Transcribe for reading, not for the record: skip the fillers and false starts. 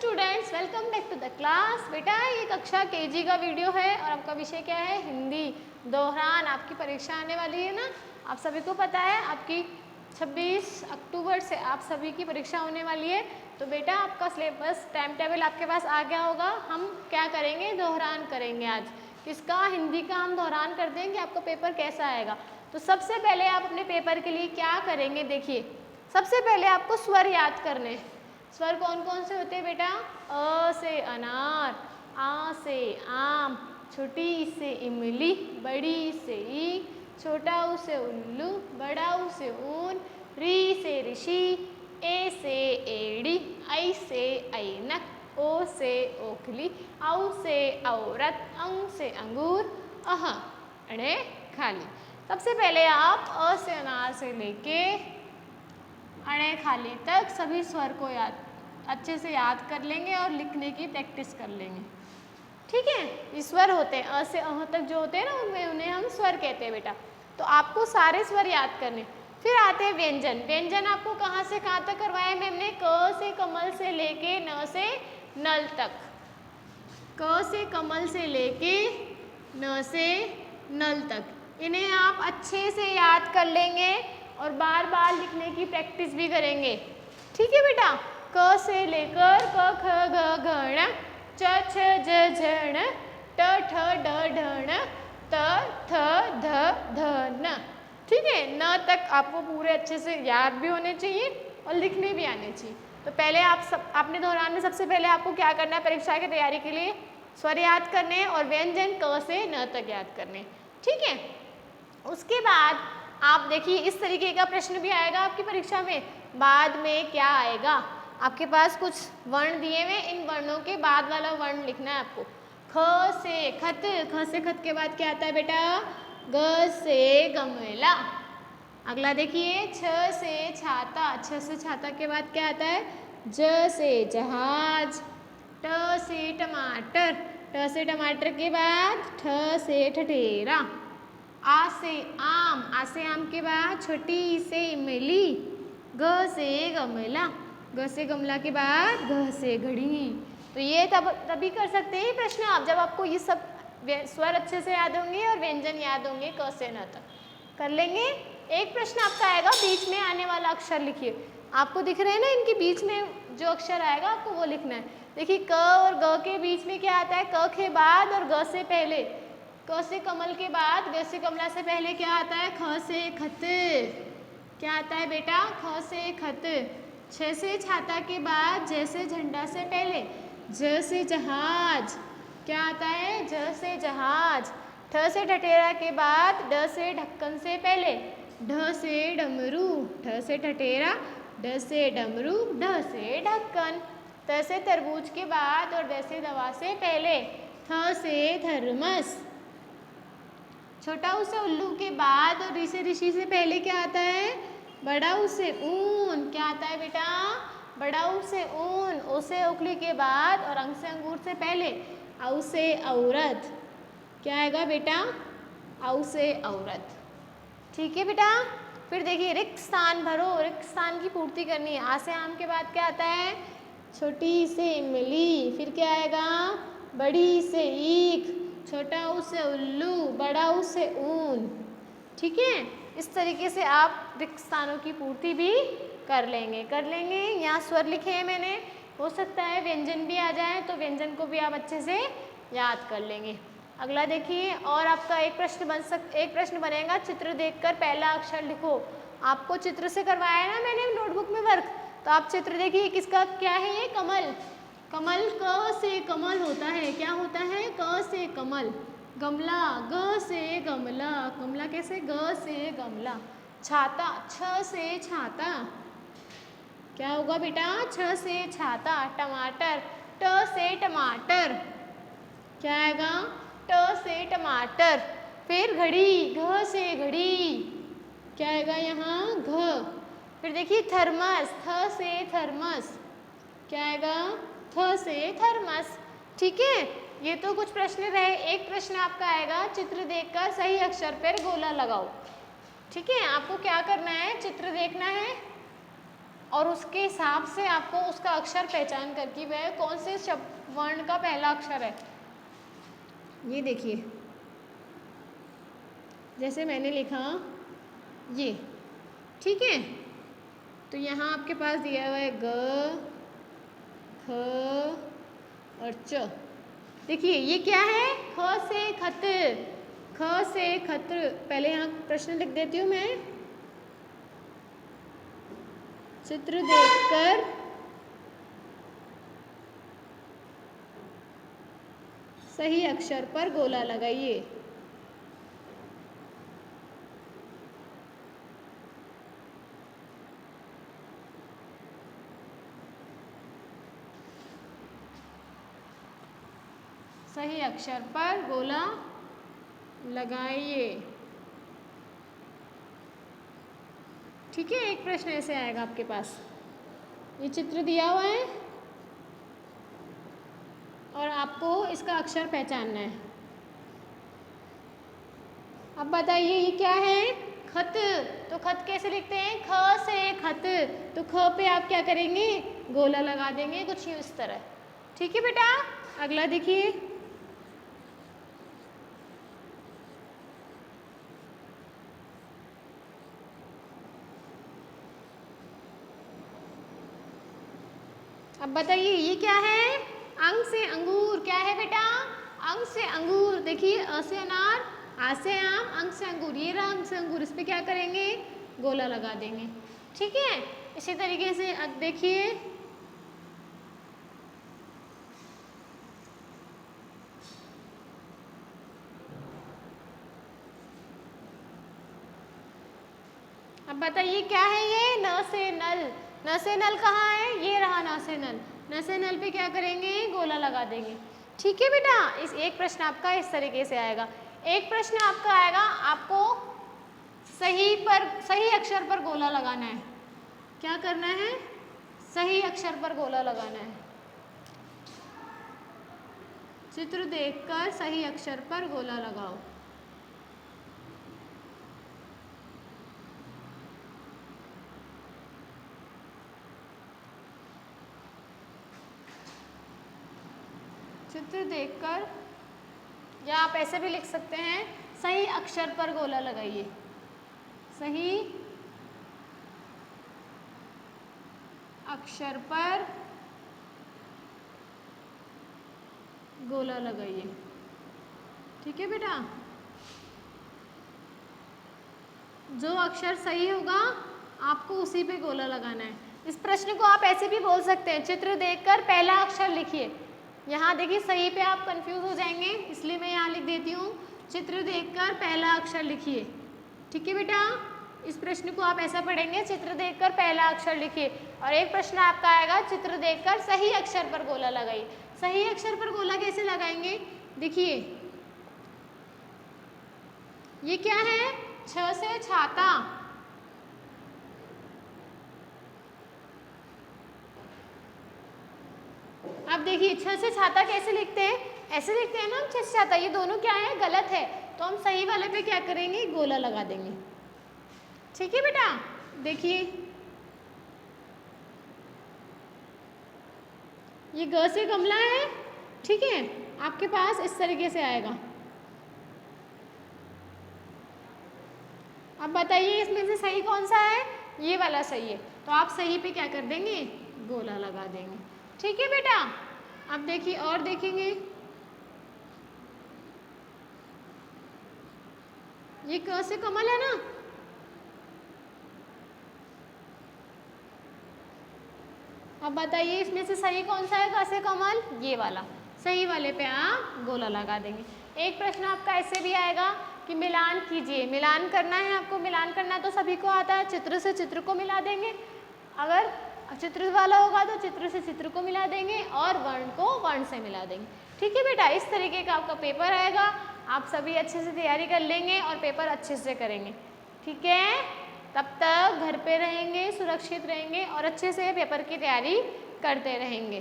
Students, welcome back to the class. बेटा ये कक्षा केजी का वीडियो है और आपका विषय क्या है? हिंदी दोहरान। आपकी परीक्षा आने वाली है ना, आप सभी को पता है। आपकी 26 अक्टूबर से आप सभी की परीक्षा होने वाली है। तो बेटा आपका सिलेबस टाइम टेबल आपके पास आ गया होगा। हम क्या करेंगे? दोहरान करेंगे आज। किसका? हिंदी का हम दोहरान कर देंगे। आपका पेपर कैसा आएगा? तो सबसे पहले आप अपने पेपर के लिए क्या करेंगे? देखिए, सबसे पहले आपको स्वर याद करने। स्वर कौन कौन से होते हैं बेटा? अ से अनार, आ से आम, छोटी ई से इमली, बड़ी ई से ईख, छोटा ऊ से उल्लू, बड़ा ऊ से ऊन, री से ऋषि, ए से एड़ी, आई से ऐनक, ओ से ओखली, औ से औरत, अंग से अंगूर, अह अणे खाली। सबसे पहले आप अ से अनार से लेके अणे खाली तक सभी स्वर को अच्छे से याद कर लेंगे और लिखने की प्रैक्टिस कर लेंगे। ठीक है, ये स्वर होते हैं अ से अह तक जो होते हैं ना, उन्हें हम स्वर कहते हैं बेटा। तो आपको सारे स्वर याद करने। फिर आते हैं व्यंजन। व्यंजन आपको कहाँ से कहाँ तक करवाया मैम ने? क से कमल से लेके न से नल तक। क से कमल से लेके न से नल तक। इन्हें आप अच्छे से याद कर लेंगे और बार बार लिखने की प्रैक्टिस भी करेंगे। ठीक है बेटा। क से लेकर क ख ग घ ण, च छ ज झ ण, ट ठ ड ढ ण, त थ ध ध न। ठीक है, न तक आपको पूरे अच्छे से याद भी होने चाहिए और लिखने भी आने चाहिए। तो पहले आपने दोहरान में सबसे पहले आपको क्या करना है? परीक्षा की तैयारी के लिए स्वर याद करने और व्यंजन क से न तक याद करने। ठीक है, उसके बाद आप देखिए इस तरीके का प्रश्न भी आएगा आपकी परीक्षा में। बाद में क्या आएगा? आपके पास कुछ वर्ण दिए हुए, इन वर्णों के बाद वाला वर्ण लिखना है आपको। ख से खत, ख से खत के बाद क्या आता है बेटा? ग से गमला। अगला देखिए, छ से छाता, छ से छाता के बाद क्या आता है? ज से जहाज। ट से टमाटर, ट से टमाटर के बाद ठ से ठठेरा। आ से आम, आ से आम के बाद छोटी ई से इमली। ग से गमला, ग से गमला के बाद घ से घड़ी। तो ये तभी कर सकते हैं प्रश्न आप, जब आपको ये सब स्वर अच्छे से याद होंगे और व्यंजन याद होंगे। क से न तक कर लेंगे। एक प्रश्न आपका आएगा, बीच में आने वाला अक्षर लिखिए। आपको दिख रहे हैं ना, इनके बीच में जो अक्षर आएगा आपको वो लिखना है। देखिए, क और ग के बीच में क्या आता है? क के बाद और ग से पहले। क से कमल के बाद ग से कमला से पहले क्या आता है? ख से खत। क्या आता है बेटा? ख से खत। छ से छाता के बाद ज से झंडा से पहले ज से जहाज। क्या आता है? ज से जहाज। ठ से ठठेरा के बाद ड से ढक्कन से पहले ढ से डमरू। ठ से ठठेरा, ड से डमरू, ढ से ढक्कन। त से तरबूज के बाद और द से दवा से पहले थ से थर्मस। छोटा ऊ से उल्लू के बाद और ऋ से ऋषि से पहले क्या आता है? बड़ा ऊ से ऊन। क्या आता है बेटा? बड़ा ऊ से ऊन। ओ से ओखली के बाद और अंग से अंगूर से पहले औ से औरत। क्या आएगा बेटा? औ से औरत। ठीक है बेटा। फिर देखिए, रिक्त स्थान भरो। रिक्त स्थान की पूर्ति करनी है। आ से आम के बाद क्या आता है? छोटी ई से इमली। फिर क्या आएगा? बड़ी ई से ईख, छोटा ऊ से उल्लू, बड़ा ऊ से ऊन। ठीक है, इस तरीके से आप रिक्त स्थानों की पूर्ति भी कर लेंगे। यहाँ स्वर लिखे हैं मैंने, हो सकता है व्यंजन भी आ जाए तो व्यंजन को भी आप अच्छे से याद कर लेंगे। अगला देखिए, और आपका एक प्रश्न बनेगा, चित्र देखकर पहला अक्षर लिखो। आपको चित्र से करवाया है ना मैंने नोटबुक में वर्क, तो आप चित्र देखिए किसका क्या है? ये कमल। कमल क से कमल होता है। क्या होता है? क से कमल। गमला, ग से गमला। गमला कैसे? ग से गमला। छाता, छ से छाता। क्या होगा बेटा? छ से छाता। टमाटर, ट से टमाटर। क्या आएगा? ट से टमाटर। फिर घड़ी, घ से घड़ी। क्या आएगा यहाँ? घ। फिर देखिए थर्मस, थ से थर्मस। क्या आएगा? थ से थर्मस। ठीक है, ये तो कुछ प्रश्न रहे। एक प्रश्न आपका आएगा, चित्र देखकर सही अक्षर पर गोला लगाओ। ठीक है, आपको क्या करना है? चित्र देखना है और उसके हिसाब से आपको उसका अक्षर पहचान कर कि वह कौन से शब्द वर्ण का पहला अक्षर है। ये देखिए, जैसे मैंने लिखा ये, ठीक है, तो यहाँ आपके पास दिया हुआ है ग, ख और च। देखिए ये क्या है, ख से खत, ख से खत्र। पहले यहाँ प्रश्न लिख देती हूँ मैं। चित्र देखकर सही अक्षर पर गोला लगाइए। सही अक्षर पर गोला लगाइए, ठीक है। एक प्रश्न ऐसे आएगा आपके पास, ये चित्र दिया हुआ है और आपको इसका अक्षर पहचानना है। अब बताइए ये क्या है, खत। तो खत कैसे लिखते हैं, ख से खत, तो ख पे आप क्या करेंगे, गोला लगा देंगे कुछ इस तरह, ठीक है बेटा। अगला देखिए, अब बताइए ये क्या है, अंग से अंगूर। क्या है बेटा, अंग से अंगूर। देखिए अ से अनार, आ से आम, अंग से अंगूर। ये रहा अंग से अंगूर, इस पे क्या करेंगे, गोला लगा देंगे, ठीक है। इसी तरीके से अब देखिए, अब बताइए क्या है ये, न से नल। न से नल कहाँ है, ये रहा न से नल। न से नल पे क्या करेंगे, गोला लगा देंगे, ठीक है बेटा। इस एक प्रश्न आपका इस तरीके से आएगा। एक प्रश्न आपका आएगा, आपको सही अक्षर पर गोला लगाना है। क्या करना है, सही अक्षर पर गोला लगाना है। चित्र देखकर सही अक्षर पर गोला लगाओ। चित्र देखकर, या आप ऐसे भी लिख सकते हैं, सही अक्षर पर गोला लगाइए। सही अक्षर पर गोला लगाइए, ठीक है बेटा। जो अक्षर सही होगा आपको उसी पे गोला लगाना है। इस प्रश्न को आप ऐसे भी बोल सकते हैं, चित्र देखकर पहला अक्षर लिखिए। यहाँ देखिए सही पे आप कंफ्यूज हो जाएंगे, इसलिए मैं यहाँ लिख देती हूँ, चित्र देखकर पहला अक्षर लिखिए, ठीक है बेटा। इस प्रश्न को आप ऐसा पढ़ेंगे, चित्र देखकर पहला अक्षर लिखिए। और एक प्रश्न आपका आएगा, चित्र देखकर सही अक्षर पर गोला लगाइए। सही अक्षर पर गोला कैसे लगाएंगे, देखिए ये क्या है, छ से छाता। अब देखिए छ से छाता कैसे लिखते हैं, ऐसे लिखते हैं ना हम, छ से छाता। ये दोनों क्या है, गलत है, तो हम सही वाले पे क्या करेंगे, गोला लगा देंगे, ठीक है बेटा। देखिए ये ग से गमला है, ठीक है, आपके पास इस तरीके से आएगा। अब बताइए इसमें से सही कौन सा है, ये वाला सही है, तो आप सही पे क्या कर देंगे, गोला लगा देंगे, ठीक है बेटा। अब देखिए और देखेंगे, ये क से कमल है ना, अब बताइए इसमें से सही कौन सा है, क से कमल, ये वाला। सही वाले पे आप गोला लगा देंगे। एक प्रश्न आपका ऐसे भी आएगा कि मिलान कीजिए। मिलान करना है आपको, मिलान करना तो सभी को आता है, चित्र से चित्र को मिला देंगे। अगर चित्र वाला होगा तो चित्र से चित्र को मिला देंगे और वर्ण को वर्ण से मिला देंगे, ठीक है बेटा। इस तरीके का आपका पेपर आएगा, आप सभी अच्छे से तैयारी कर लेंगे और पेपर अच्छे से करेंगे, ठीक है। तब तक घर पे रहेंगे, सुरक्षित रहेंगे और अच्छे से पेपर की तैयारी करते रहेंगे।